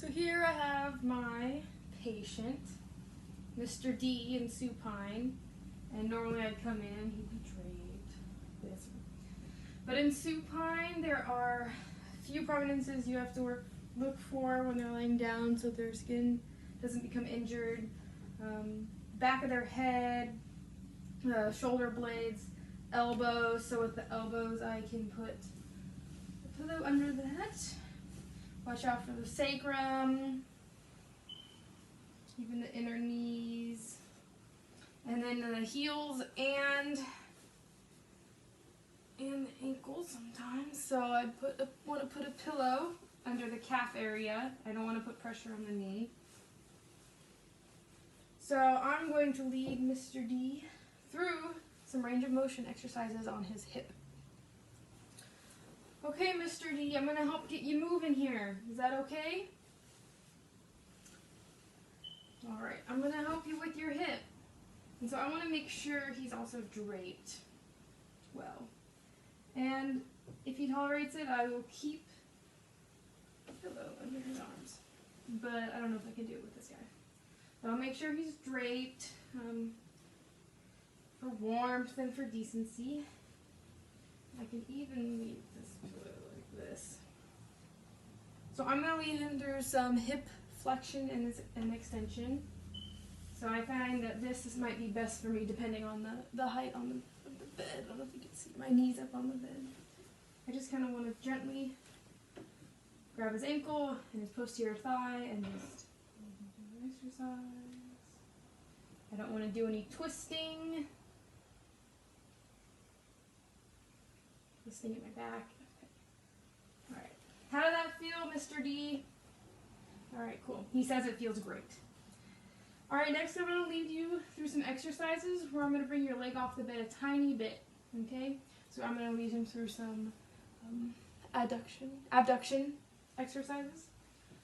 So here I have my patient, Mr. D in supine, and normally I'd come in, he'd be draped this. But in supine, there are a few prominences you have to look for when they're laying down so their skin doesn't become injured. Back of their head, shoulder blades, elbows. So with the elbows, I can put a pillow under that. Watch out for the sacrum, even the inner knees, and then the heels and the ankles sometimes. So I want to put a pillow under the calf area. I don't want to put pressure on the knee. So I'm going to lead Mr. D through some range of motion exercises on his hip. Okay, Mr. D, I'm going to help get you moving here. Is that okay? All right, I'm going to help you with your hip. And so I want to make sure he's also draped well. And if he tolerates it, I will keep a pillow under his arms. But I don't know if I can do it with this guy. But I'll make sure he's draped for warmth and for decency. I can even leave this pillow like this. So I'm going to lead him through some hip flexion and extension. So I find that this might be best for me depending on the height of the bed. I don't know if you can see my knees up on the bed. I just kind of want to gently grab his ankle and his posterior thigh and just exercise. I don't want to do any twisting. Twisting at my back. Okay. Alright. How did that feel, Mr. D? Alright, cool. He says it feels great. Alright, next I'm going to lead you through some exercises where I'm going to bring your leg off the bed a tiny bit. Okay? So I'm going to lead him through some abduction exercises.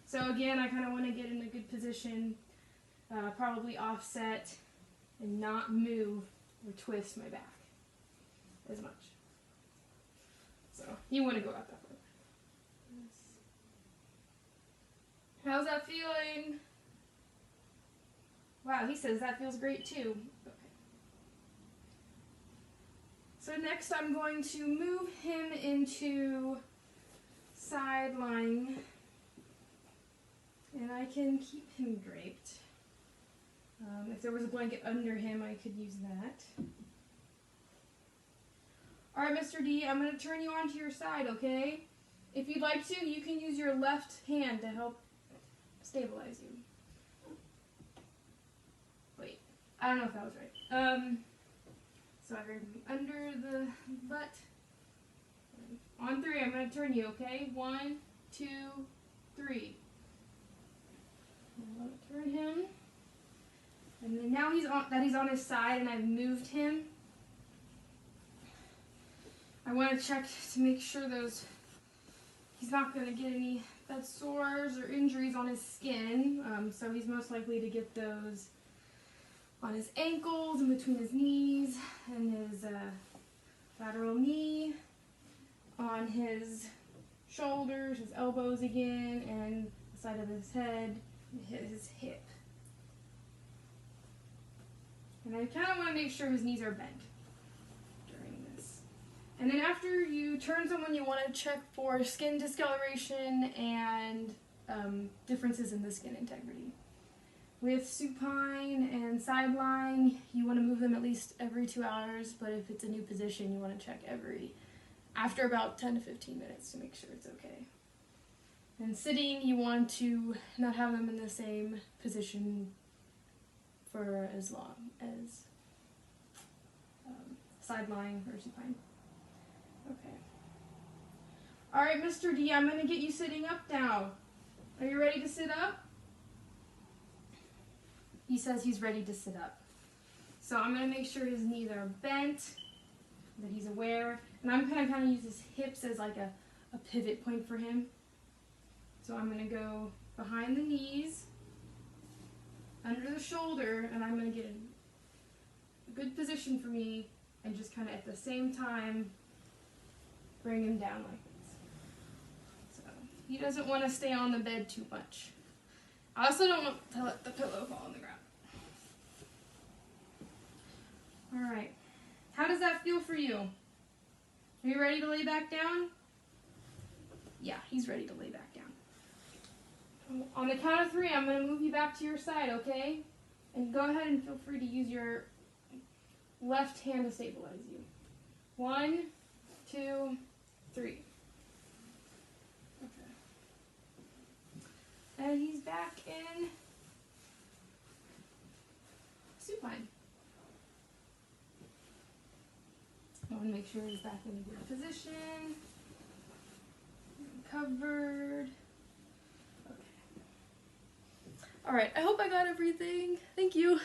So again, I kind of want to get in a good position, probably offset and not move or twist my back as much. So you want to go out that way. How's that feeling? Wow, he says that feels great too. Okay. So next I'm going to move him into side lying. And I can keep him draped. If there was a blanket under him, I could use that. Alright, Mr. D, I'm going to turn you onto your side, okay? If you'd like to, you can use your left hand to help stabilize you. Wait, I don't know if that was right. So I heard under the butt. On 3, I'm going to turn you, okay? 1, 2, 3. I'm going to turn him. And then now he's on his side and I've moved him. I want to check to make sure he's not going to get any bad sores or injuries on his skin. So he's most likely to get those on his ankles and between his knees and his lateral knee, on his shoulders, his elbows again, and the side of his head, his hip. And I kind of want to make sure his knees are bent during this. And then after you turn someone, you want to check for skin discoloration and differences in the skin integrity. With supine and side lying, you want to move them at least every 2 hours, but if it's a new position, you want to check after about 10 to 15 minutes to make sure it's okay. And sitting, you want to not have them in the same position for as long as side lying or supine. Okay. Alright, Mr. D, I'm going to get you sitting up now. Are you ready to sit up? He says he's ready to sit up. So I'm going to make sure his knees are bent, that he's aware. And I'm going to kind of use his hips as like a pivot point for him. So I'm going to go behind the knees, under the shoulder, and I'm going to get a good position for me and just kind of at the same time bring him down like this. So he doesn't want to stay on the bed too much. I also don't want to let the pillow fall on the ground. Alright. How does that feel for you? Are you ready to lay back down? Yeah, he's ready to lay back down. On the count of 3, I'm going to move you back to your side, okay? And go ahead and feel free to use your left hand to stabilize you. 1, 2, 3. Okay. And he's back in supine. I want to make sure he's back in a good position. Covered. Okay. Alright, I hope I got everything. Thank you.